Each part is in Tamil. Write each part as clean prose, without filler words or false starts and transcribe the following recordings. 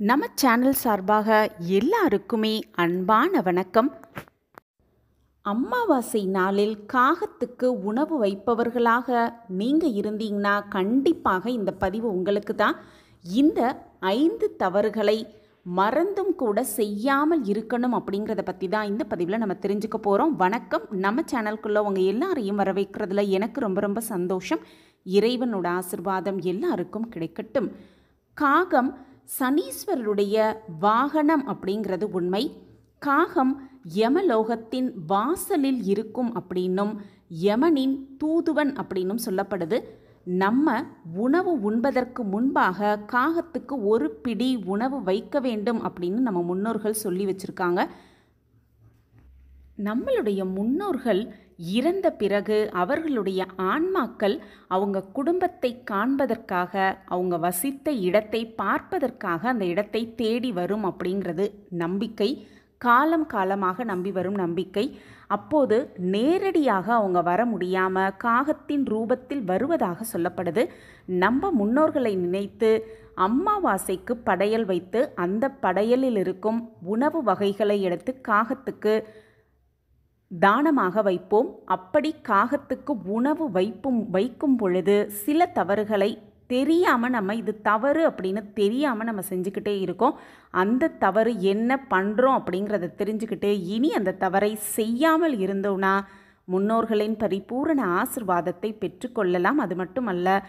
நம்ம சேனல் சார்பாக எல்லாருக்குமே அன்பான வணக்கம். அமாவாசை நாளில் காகத்துக்கு உணவு வைப்பவர்களாக நீங்கள் இருந்தீங்கன்னா கண்டிப்பாக இந்த பதிவு உங்களுக்கு தான். இந்த 5 தவறுகளை மறந்தும் கூட செய்யாமல் இருக்கணும் அப்படிங்கிறத பற்றி தான் இந்த பதிவில் நம்ம தெரிஞ்சுக்க போகிறோம். வணக்கம். நம்ம சேனலுக்குள்ளே உங்கள் எல்லாரையும் வரவேற்கிறதுல எனக்கு ரொம்ப ரொம்ப சந்தோஷம். இறைவனோட ஆசிர்வாதம் எல்லாருக்கும் கிடைக்கட்டும். காகம் சனீஸ்வரருடைய வாகனம் அப்படிங்கிறது உண்மை. காகம் யமலோகத்தின் வாசலில் இருக்கும் அப்படின்னும் யமனின் தூதுவன் அப்படின்னும் சொல்லப்படுது. நம்ம உணவு உண்பதற்கு முன்பாக காகத்துக்கு ஒரு பிடி உணவு வைக்க வேண்டும் அப்படின்னு நம்ம முன்னோர்கள் சொல்லி வச்சுருக்காங்க. நம்மளுடைய முன்னோர்கள் இறந்த பிறகு அவர்களுடைய ஆன்மாக்கள் அவங்க குடும்பத்தை காண்பதற்காக, அவங்க வசித்த இடத்தை பார்ப்பதற்காக அந்த இடத்தை தேடி வரும் அப்படிங்கிறது நம்பிக்கை. காலம் காலமாக நம்பி வரும் நம்பிக்கை. அப்போது நேரடியாக அவங்க வர முடியாமல் காகத்தின் ரூபத்தில் வருவதாக சொல்லப்படுது. நம்ம முன்னோர்களை நினைத்து அமாவாசைக்கு படையல் வைத்து அந்த படையலில் இருக்கும் உணவு வகைகளை எடுத்து காகத்துக்கு தானமாக வைப்போம். அப்படி காகத்துக்கு உணவு வைக்கும் பொழுது சில தவறுகளை தெரியாமல் நம்ம இது தவறு அப்படின்னு தெரியாமல் நம்ம செஞ்சுக்கிட்டே இருக்கோம். அந்த தவறு என்ன பண்ணுறோம் அப்படிங்கிறத தெரிஞ்சுக்கிட்டு இனி அந்த தவறை செய்யாமல் இருந்தோம்னா முன்னோர்களின் பரிபூரண ஆசிர்வாதத்தை பெற்றுக்கொள்ளலாம். அது மட்டுமல்ல,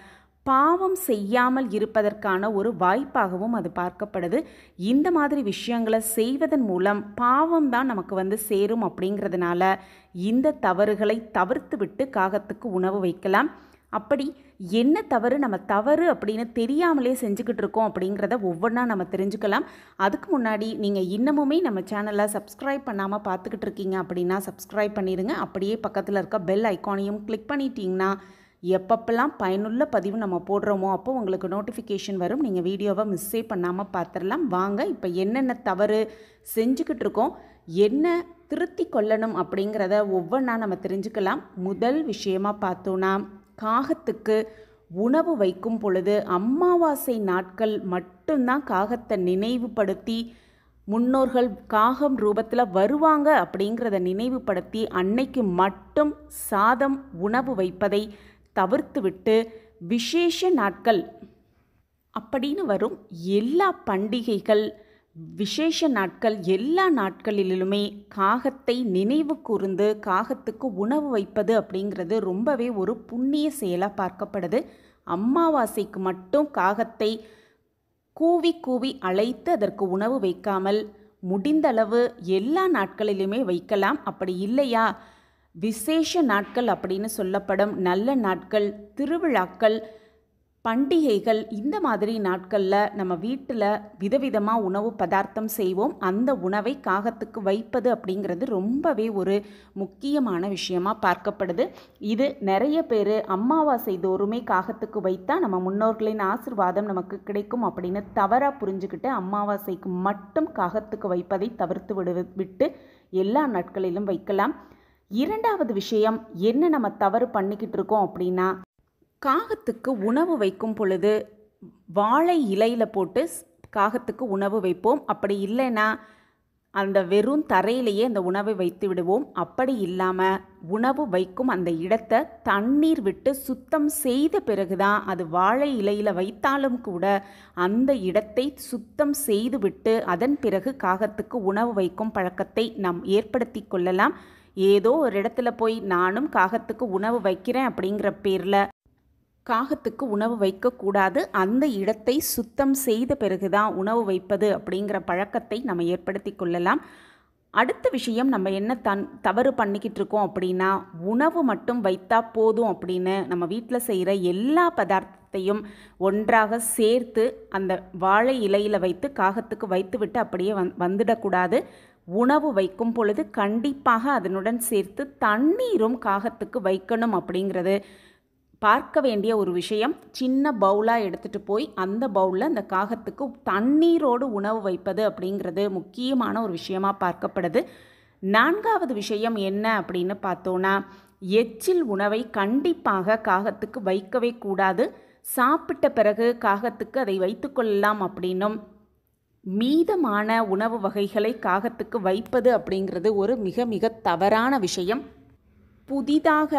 பாவம் செய்யாமல் இருப்பதற்கான ஒரு வாய்ப்பாகவும் அது பார்க்கப்படுது. இந்த மாதிரி விஷயங்களை செய்வதன் மூலம் பாவம் தான் நமக்கு சேரும் அப்படிங்கிறதுனால இந்த தவறுகளை தவிர்த்து விட்டு காகத்துக்கு உணவு வைக்கலாம். அப்படி என்ன தவறு நம்ம தவறு அப்படின்னு தெரியாமலே செஞ்சுக்கிட்டு இருக்கோம் அப்படிங்கிறத ஒவ்வொன்றா நம்ம தெரிஞ்சுக்கலாம். அதுக்கு முன்னாடி நீங்கள் இன்னமுமே நம்ம சேனலை சப்ஸ்கிரைப் பண்ணாமல் பார்த்துக்கிட்டு இருக்கீங்க அப்படின்னா சப்ஸ்கிரைப் பண்ணிடுங்க. அப்படியே பக்கத்தில் இருக்க பெல் ஐக்கானையும் கிளிக் பண்ணிட்டீங்கன்னா எப்பப்பெல்லாம் பயனுள்ள பதிவு நம்ம போடுறோமோ அப்போ உங்களுக்கு நோட்டிஃபிகேஷன் வரும். நீங்கள் வீடியோவை மிஸ்ஸே பண்ணாமல் பார்த்துடலாம். வாங்க, இப்போ என்னென்ன தவறு செஞ்சுக்கிட்டு இருக்கோம், என்ன திருத்தி கொள்ளணும் அப்படிங்கிறத ஒவ்வொன்றா நம்ம தெரிஞ்சுக்கலாம். முதல் விஷயமாக பார்த்தோன்னா, காகத்துக்கு உணவு வைக்கும் பொழுது அமாவாசை நாட்கள் மட்டும்தான் காகத்தை நினைவுபடுத்தி முன்னோர்கள் காகம் ரூபத்தில் வருவாங்க அப்படிங்கிறத நினைவுபடுத்தி அன்னைக்கு மட்டும் சாதம் உணவு வைப்பதை தவிர்த்து விட்டு விசேஷ நாட்கள் அப்படின்னு வரும் எல்லா பண்டிகைகள், விசேஷ நாட்கள் எல்லா நாட்களிலுமே காகத்தை நினைவு கூர்ந்து காகத்துக்கு உணவு வைப்பது அப்படிங்கிறது ரொம்பவே ஒரு புண்ணிய செயலாக பார்க்கப்படுது. அமாவாசைக்கு மட்டும் காகத்தை கூவி கூவி அழைத்து அதற்கு உணவு வைக்காமல் முடிந்தளவு எல்லா நாட்களிலுமே வைக்கலாம். அப்படி இல்லையா, விசேஷ நாட்கள் அப்படின்னு சொல்லப்படும் நல்ல நாட்கள், திருவிழாக்கள், பண்டிகைகள், இந்த மாதிரி நாட்களில் நம்ம வீட்டில் விதவிதமாக உணவு பதார்த்தம் செய்வோம். அந்த உணவை காகத்துக்கு வைப்பது அப்படிங்கிறது ரொம்பவே ஒரு முக்கியமான விஷயமாக பார்க்கப்படுது. இது நிறைய பேர் அமாவாசை தோறுமே காகத்துக்கு வைத்தா நம்ம முன்னோர்களின் ஆசிர்வாதம் நமக்கு கிடைக்கும் அப்படின்னு தவறாக புரிஞ்சுக்கிட்டு அமாவாசைக்கு மட்டும் காகத்துக்கு வைப்பதை தவிர்த்து விட்டு எல்லா நாட்களிலும் வைக்கலாம். இரண்டாவது விஷயம், என்ன நம்ம தவறு பண்ணிக்கிட்டு இருக்கோம் அப்படின்னா, காகத்துக்கு உணவு வைக்கும் பொழுது வாழை இலையில் போட்டு காகத்துக்கு உணவு வைப்போம். அப்படி இல்லைன்னா அந்த வெறும் தரையிலேயே அந்த உணவை வைத்து விடுவோம். அப்படி இல்லாமல் உணவு வைக்கும் அந்த இடத்தை தண்ணீர் விட்டு சுத்தம் செய்த பிறகுதான், அது வாழை இலையில் வைத்தாலும் கூட அந்த இடத்தை சுத்தம் செய்து விட்டு அதன் பிறகு காகத்துக்கு உணவு வைக்கும் பழக்கத்தை நாம் ஏற்படுத்தி கொள்ளலாம். ஏதோ ஒரு இடத்துல போய் நானும் காகத்துக்கு உணவு வைக்கிறேன் அப்படிங்கிற பேரில் காகத்துக்கு உணவு வைக்கக்கூடாது. அந்த இடத்தை சுத்தம் செய்த பிறகுதான் உணவு வைப்பது அப்படிங்கிற பழக்கத்தை நம்ம ஏற்படுத்தி கொள்ளலாம். அடுத்த விஷயம், நம்ம என்ன தவறு பண்ணிக்கிட்டு இருக்கோம் அப்படின்னா, உணவு மட்டும் வைத்தா போதும் அப்படின்னு நம்ம வீட்டில் செய்கிற எல்லா பதார்த்தத்தையும் ஒன்றாக சேர்த்து அந்த வாழை இலையில் வைத்து காகத்துக்கு வைத்து விட்டு அப்படியே வந்துடக்கூடாது. உணவு வைக்கும் பொழுது கண்டிப்பாக அதனுடன் சேர்த்து தண்ணீரும் காகத்துக்கு வைக்கணும் அப்படிங்கிறது பார்க்க வேண்டிய ஒரு விஷயம். சின்ன பவுலாக எடுத்துகிட்டு போய் அந்த பவுலில் அந்த காகத்துக்கு தண்ணீரோடு உணவு வைப்பது அப்படிங்கிறது முக்கியமான ஒரு விஷயமாக பார்க்கப்படுது. நான்காவது விஷயம் என்ன அப்படின்னு பார்த்தோன்னா, எச்சில் உணவை கண்டிப்பாக காகத்துக்கு வைக்கவே கூடாது. சாப்பிட்ட பிறகு காகத்துக்கு அதை வைத்து கொள்ளலாம் அப்படின்னும் மீதமான உணவு வகைகளை காகத்துக்கு வைப்பது அப்படிங்கிறது ஒரு மிக மிக தவறான விஷயம். புதிதாக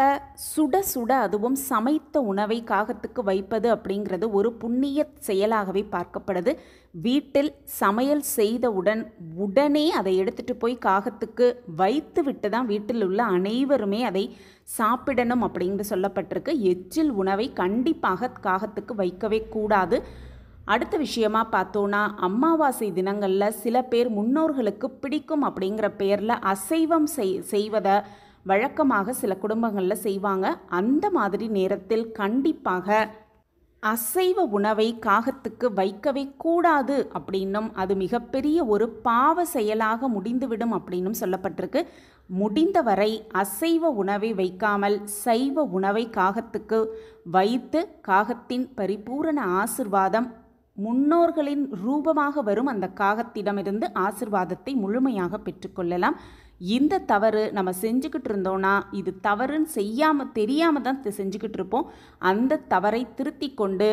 சுட சுட அதுவும் சமைத்த உணவை காகத்துக்கு வைப்பது அப்படிங்கிறது ஒரு புண்ணிய செயலாகவே பார்க்கப்படுது. வீட்டில் சமையல் செய்தவுடன் உடனே அதை எடுத்துகிட்டு போய் காகத்துக்கு வைத்து விட்டு தான் வீட்டில் உள்ள அனைவருமே அதை சாப்பிடணும் அப்படிங்கிற சொல்லப்பட்டிருக்கு. எச்சில் உணவை கண்டிப்பாக காகத்துக்கு வைக்கவே கூடாது. அடுத்த விஷயமா பார்த்தோன்னா, அமாவாசை தினங்களில் சில பேர் முன்னோர்களுக்கு பிடிக்கும் அப்படிங்கிற பேரில் அசைவம் செய்வதை வழக்கமாக சில குடும்பங்களில் செய்வாங்க. அந்த மாதிரி நேரத்தில் கண்டிப்பாக அசைவ உணவை காகத்துக்கு வைக்கவே கூடாது அப்படின்னும், அது மிகப்பெரிய ஒரு பாவ செயலாக முடிந்துவிடும் அப்படின்னும் சொல்லப்பட்டிருக்கு. முடிந்தவரை அசைவ உணவை வைக்காமல் சைவ உணவை காகத்துக்கு வைத்து காகத்தின் பரிபூரண ஆசிர்வாதம், முன்னோர்களின் ரூபமாக வரும் அந்த காகத்திடமிருந்து ஆசிர்வாதத்தை முழுமையாக பெற்றுக்கொள்ளலாம். இந்த தவறு நம்ம செஞ்சுக்கிட்டு இருந்தோன்னா, இது தவறுன்னு தெரியாமல் தான் செஞ்சுக்கிட்டு இருப்போம். அந்த தவறை திருத்தி கொண்டு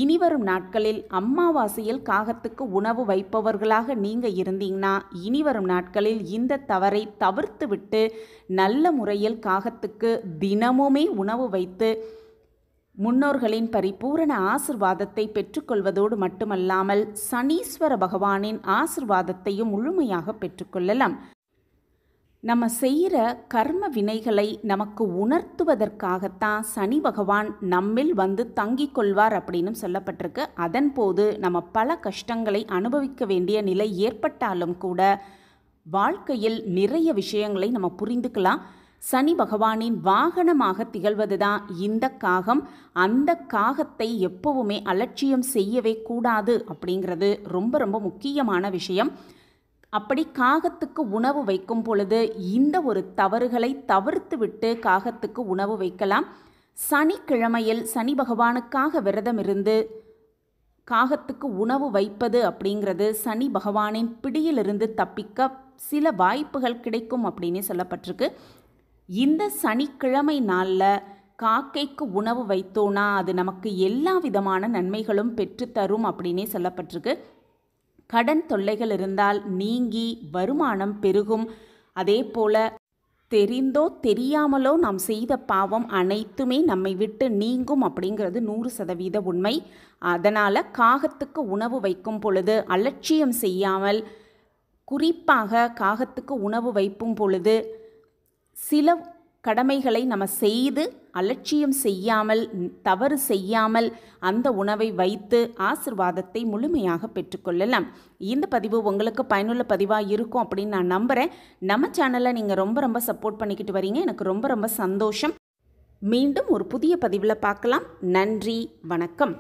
இனிவரும் நாட்களில் அமாவாசையில் காகத்துக்கு உணவு வைப்பவர்களாக நீங்கள் இருந்தீங்கன்னா, இனிவரும் நாட்களில் இந்த தவறை தவிர்த்து விட்டு நல்ல முறையில் காகத்துக்கு தினமுமே உணவு வைத்து முன்னோர்களின் பரிபூரண ஆசிர்வாதத்தை பெற்றுக்கொள்வதோடு மட்டுமல்லாமல் சனீஸ்வர பகவானின் ஆசிர்வாதத்தையும் முழுமையாக பெற்றுக்கொள்ளலாம். நம்ம செய்கிற கர்ம வினைகளை நமக்கு உணர்த்துவதற்காகத்தான் சனி பகவான் நம்மில் வந்து தங்கிக் கொள்வார் அப்படின்னு சொல்லப்பட்டிருக்கு. அதன் போது நம்ம பல கஷ்டங்களை அனுபவிக்க வேண்டிய நிலை ஏற்பட்டாலும் கூட வாழ்க்கையில் நிறைய விஷயங்களை நம்ம புரிந்துக்கலாம். சனி பகவானின் வாகனமாக திகழ்வது தான் இந்த காகம். அந்த காகத்தை எப்பவுமே அலட்சியம் செய்யவே கூடாது அப்படிங்கிறது ரொம்ப ரொம்ப முக்கியமான விஷயம். அப்படி காகத்துக்கு உணவு வைக்கும் பொழுது இந்த ஒரு தவறுகளை தவிர்த்து விட்டு காகத்துக்கு உணவு வைக்கலாம். சனிக்கிழமையில் சனி பகவானுக்காக விரதம் இருந்து காகத்துக்கு உணவு வைப்பது அப்படிங்கிறது சனி பகவானின் பிடியிலிருந்து தப்பிக்க சில வாய்ப்புகள் கிடைக்கும் அப்படின்னு சொல்லப்பட்டிருக்கு. இந்த சனிக்கிழமை நாளில் காக்கைக்கு உணவு வைத்தோன்னா அது நமக்கு எல்லா விதமான நன்மைகளும் பெற்றுத்தரும் அப்படின்னே சொல்லப்பட்டிருக்கு. கடன் தொல்லைகள் இருந்தால் நீங்கி வருமானம் பெருகும். அதே போல் தெரிந்தோ தெரியாமலோ நாம் செய்த பாவம் அனைத்துமே நம்மை விட்டு நீங்கும் அப்படிங்கிறது 100% உண்மை. அதனால் காகத்துக்கு உணவு வைக்கும் பொழுது அலட்சியம் செய்யாமல், குறிப்பாக காகத்துக்கு உணவு வைக்கும் பொழுது சில கடமைகளை நம்ம செய்து அலட்சியம் செய்யாமல், தவறு செய்யாமல் அந்த உணவை வைத்து ஆசிர்வாதத்தை முழுமையாக பெற்றுக்கொள்ளலாம். இந்த பதிவு உங்களுக்கு பயனுள்ள பதிவாக இருக்கும் அப்படின்னு நான் நம்புகிறேன். நம்ம சேனலை நீங்கள் ரொம்ப ரொம்ப சப்போர்ட் பண்ணிக்கிட்டு வரீங்க. எனக்கு ரொம்ப ரொம்ப சந்தோஷம். மீண்டும் ஒரு புதிய பதிவில் பார்க்கலாம். நன்றி, வணக்கம்.